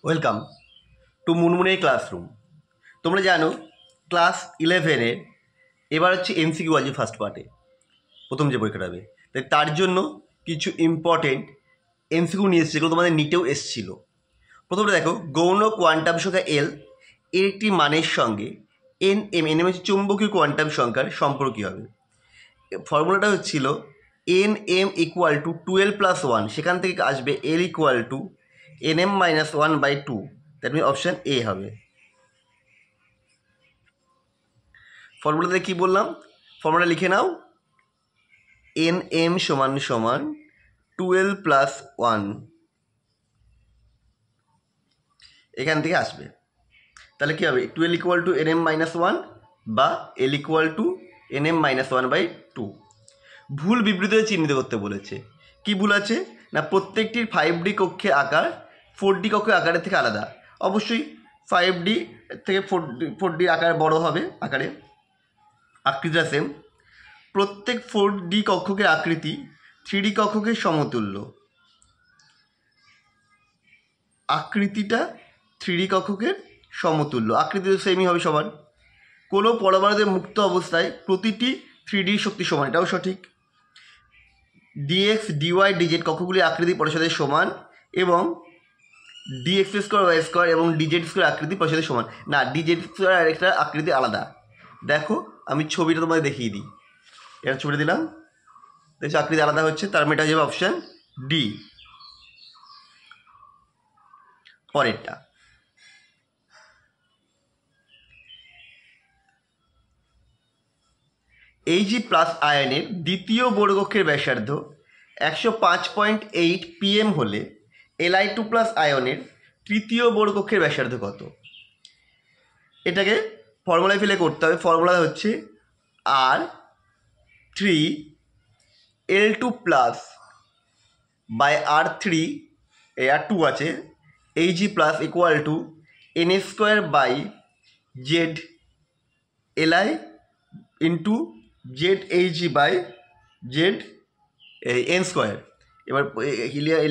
Welcome to মুনমুনের classroom. তোমরা জানো class 11-এ এবার হচ্ছে এমসিকিউ আছে ফার্স্ট পার্টে, প্রথম যে পরীক্ষাটা হবে, তাই তার জন্য কিছু ইম্পর্টেন্ট এমসিকিউ নিয়ে এসেছে, যেগুলো তোমাদের নিটেও এসেছিল। প্রথমে দেখো, গৌণ কোয়ান্টাম সংখ্যা এল এর একটি মানের সঙ্গে এন হচ্ছে চুম্বকীয় কোয়ান্টাম সংখ্যার সম্পর্ক কী হবে। ফর্মুলাটা হচ্ছিল এম ইকুয়াল টু 12+1, সেখান থেকে আসবে L equal to nm-1/2, that mean option A হবে। ফর্মুলাতে কী বললাম, ফর্মুলা লিখে নাও, nm = 12+1, এখান থেকে আসবে। তাহলে কী হবে, 12 ইকুয়াল টু nm-1 বা l ইকুয়াল টু nm-1/2। ভুল বিবৃতি চিহ্নিত করতে বলেছে। কি ভুল আছে না, প্রত্যেকটির 5D কক্ষের আকার 4D কক্ষের আকারের থেকে আলাদা। অবশ্যই 5D থেকে 4D আকার বড় হবে, আকারে আকৃতিটা সেম। প্রত্যেক 4D কক্ষকের আকৃতি 3D কক্ষকের সমতুল্য। আকৃতিটা 3D কক্ষকের সমতুল্য, আকৃতি তো সেমই হবে সবার। কোনো পরমাণুদের মুক্ত অবস্থায় প্রতিটি 3D শক্তি সমান, এটাও সঠিক। dx dy dz কক্ষগুলির আকৃতি পরস্পরের সমান, এবং dx² y² এবং dz² আকৃতি পরস্পরের সমান। না, dz² আর একটা আকৃতি আলাদা। দেখো আমি ছবিটা তোমাদের দেখিয়ে দিই। এর ছবিটা দিলাম, দেখছি আকৃতি আলাদা হচ্ছে, তার মানে এটা হয়ে যাবে অপশান ডি। পরেরটা, Ag+ আয়নের দ্বিতীয় বর্গক্ষের ব্যাসার্ধ 105.8 pm হলে Li2+ আয়নের তৃতীয় বর্গক্ষের ব্যাসার্ধ কত? এটাকে ফর্মুলায় ফেলে করতে হবে। ফর্মুলা হচ্ছে R3L2+ R2 আছে, Ag+ equal to Na² Li into ZAg/Z n²। এবার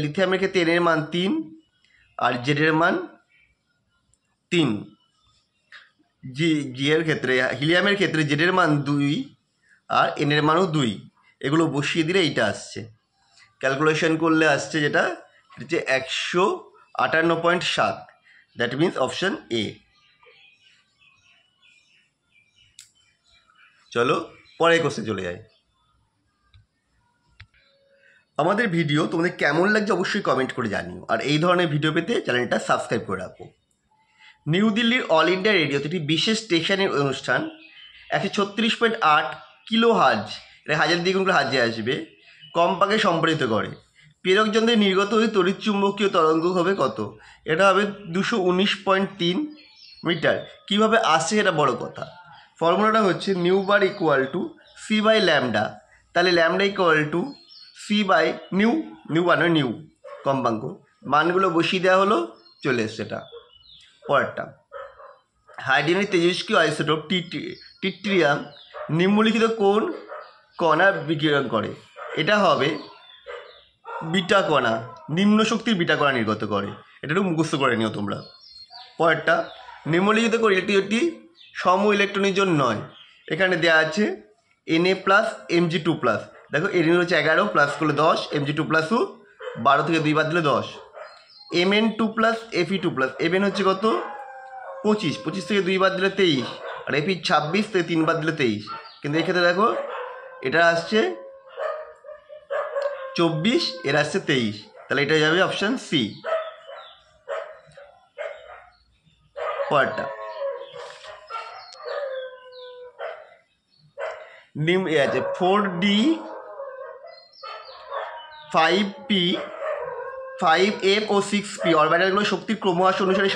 লিথিয়ামের ক্ষেত্রে এন এর মান 3 আর জেডের মান 3, জি এর ক্ষেত্রে, হিলিয়ামের ক্ষেত্রে জেডের মান 2 আর এনের মানও 2। এগুলো বসিয়ে দিলে এইটা আসছে, ক্যালকুলেশন করলে আসছে যেটা হচ্ছে 158.7, দ্যাট মিনস অপশান এ। চলো পরের কোশ্চেন চলে যায়। আমাদের ভিডিও তোমাদের কেমন লাগছে অবশ্যই কমেন্ট করে জানিও, আর এই ধরনের ভিডিও পেতে চ্যানেলটা সাবস্ক্রাইব করে রাখো। নিউ দিল্লির অল ইন্ডিয়া রেডিওতে একটি বিশেষ স্টেশনের অনুষ্ঠান 136.8 কিলোহার্জ, এটা হাজার দিয়ে গুণ করে হার্জে আসবে, কম্পাঙ্কে সম্প্রসারিত করে। প্রেরক যন্ত্রে নির্গত হয়ে তড়িৎ চুম্বকীয় তরঙ্গ হবে কত? এটা হবে 219.3 মিটার। কীভাবে আসছে এটা বড় কথা। ফর্মুলাটা হচ্ছে new bar equal to c/λ। তাহলে ল্যামডা ইকুয়াল টু c/নিউ, নিউ কম্পাঙ্ক, মানগুলো বসিয়ে দেওয়া হলো, চলে এসছে এটা। পরেরটা, হাইড্রোজেনের তেজস্ক্রিয় আইসোটোপ ট্রিটিয়াম নিম্নলিখিত কোন কণা বিকিরণ করে? এটা হবে বিটা কণা, নিম্ন শক্তির বিটা কণা নির্গত করে। এটা একটু মুখস্থ করে নিও তোমরা। পরেরটা, নিম্নলিখিত কোন ইলেকট্রনটি সম ইলেকট্রনের জন্য নয়? এখানে দেওয়া আছে Na+ Mg2+। দেখো এর হচ্ছে 11, প্লাস করলে 10, Mg2+ও 12 থেকে 2 বাদ দিলে 10, Mn2+ Fe2+। Mn হচ্ছে কত? 25 থেকে 2 বাদ দিলে 23, আর Fe 26 থেকে 3 বাদ দিলে 23। কিন্তু এক্ষেত্রে দেখো এটা আসছে 24, এর আসছে 23, তাহলে এটা যাবে অপশান সি। পরেরটা, আছে 4D 5P 5M ও 6P অরবিটালগুলো শক্তির ক্রমহ্রাস অনুসারে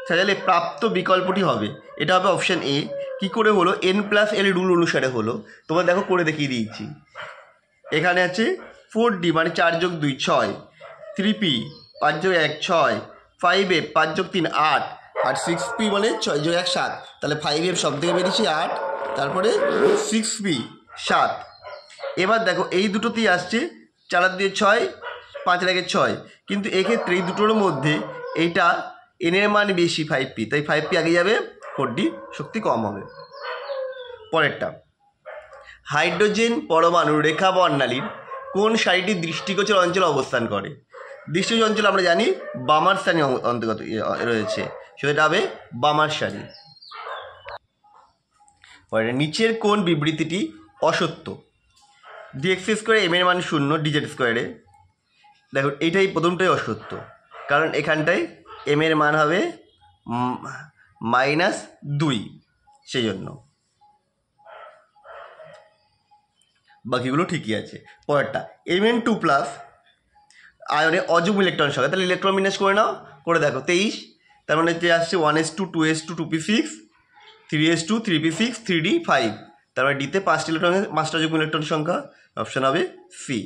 সাজালে প্রাপ্ত বিকল্পটি হবে, এটা হবে অপশান এ। কী করে হলো? n+l রুল অনুসারে হলো। তোমরা দেখো করে দেখিয়ে দিয়েছি। এখানে আছে 4D মানে 4 যোগ 2 6, 3P 5 যোগ 1 6, 5F 5 যোগ 3 8, আর 6P মানে 6 যোগ 1 7। তাহলে 5F সব থেকে বেরিয়েছি 8, তারপরে 6P 7। এবার দেখো এই দুটোতেই আসছে 4 দিয়ে 6, 5 লাগে 6, কিন্তু এক্ষেত্রে এই দুটোর মধ্যে এইটা n এর মান বেশি 5p, তাই 5p আগে যাবে, 4d শক্তি কম হবে। পরেরটা, হাইড্রোজেন পরমাণুর রেখা বর্ণালীর কোন সারিটি দৃষ্টিগোচর অঞ্চলে অবস্থান করে? দৃষ্টিগোচর অঞ্চল আমরা জানি বামার সারি অন্তর্গত রয়েছে, সেটা হবে বামার সারি। পরে নিচের কোন বিবৃতিটি অসত্য? dx স্কোয়ারে m এর মান 0 dz স্কোয়ারে। দেখো এইটাই প্রথমটাই অসত্য, কারণ এখানটায় m এর মান হবে -2, সেই জন্য বাকিগুলো ঠিকই আছে। পরেরটা, Mn2+ আয়নে অযুগ্ম ইলেকট্রন সংখ্যা, তাহলে ইলেকট্রন বিন্যাস করে নাও, করে দেখো 23, তার মানে যে আসছে 1s2 2s2 2p6 3s2 3p6 3d 5, তার মানে ডিতে 5টি ইলেকট্রনের 5টা যুগ্ম ইলেকট্রন সংখ্যা, অপশান হবে সি।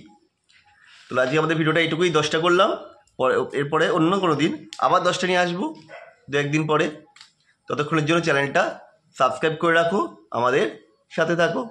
তো আজকে আমাদের ভিডিওটা এইটুকুই, 10টা করলাম, এরপরে অন্য কোনো দিন আবার 10টা নিয়ে আসবো 2-1 দিন পরে। ততক্ষণের জন্য চ্যানেলটা সাবস্ক্রাইব করে রাখো, আমাদের সাথে থাকো।